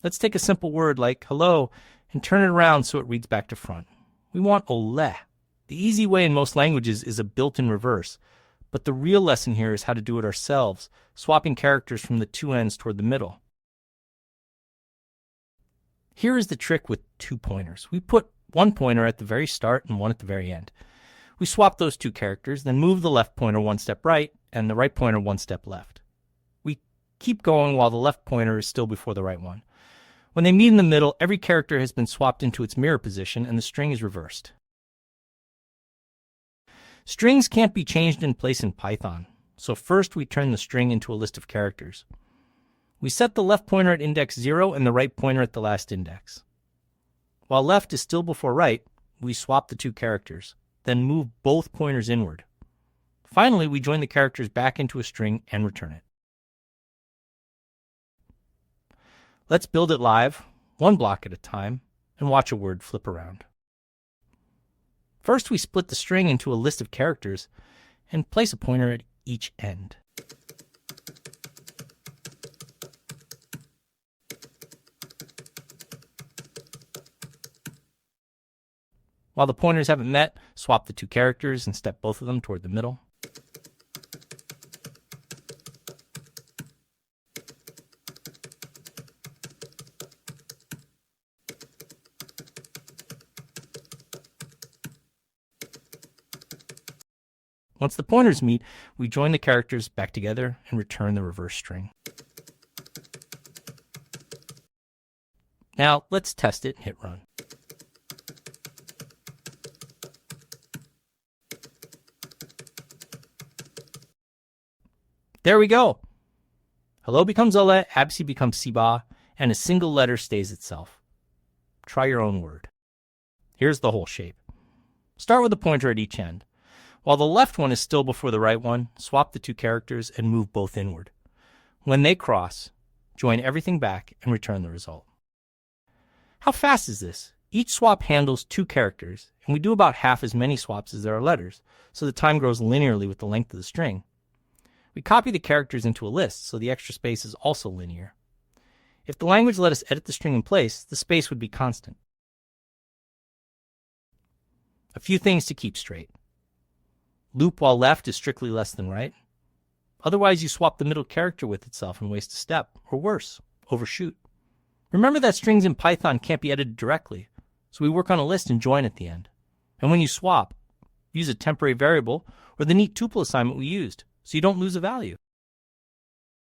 Let's take a simple word like hello and turn it around so it reads back to front. We want ole. The easy way in most languages is a built-in reverse, but the real lesson here is how to do it ourselves, swapping characters from the two ends toward the middle. Here is the trick with 2 pointers. We put one pointer at the very start and one at the very end. We swap those 2 characters, then move the left pointer 1 step right and the right pointer 1 step left. We keep going while the left pointer is still before the right one. When they meet in the middle, every character has been swapped into its mirror position and the string is reversed. Strings can't be changed in place in Python, so first we turn the string into a list of characters. We set the left pointer at index 0 and the right pointer at the last index. While left is still before right, we swap the 2 characters, then move both pointers inward. Finally, we join the characters back into a string and return it. Let's build it live, one block at a time, and watch a word flip around. First, we split the string into a list of characters and place a pointer at each end. While the pointers haven't met, swap the 2 characters and step both of them toward the middle. Once the pointers meet, we join the characters back together and return the reverse string. Now let's test it and hit run. There we go. Hello becomes ole, absi becomes siba, and a single letter stays itself. Try your own word. Here's the whole shape. Start with a pointer at each end. While the left one is still before the right one, swap the 2 characters and move both inward. When they cross, join everything back and return the result. How fast is this? Each swap handles 2 characters, and we do about half as many swaps as there are letters, so the time grows linearly with the length of the string. We copy the characters into a list, so the extra space is also linear. If the language let us edit the string in place, the space would be constant. A few things to keep straight. Loop while left is strictly less than right. Otherwise, you swap the middle character with itself and waste a step, or worse, overshoot. Remember that strings in Python can't be edited directly, so we work on a list and join at the end. And when you swap, use a temporary variable or the neat tuple assignment we used, so you don't lose a value.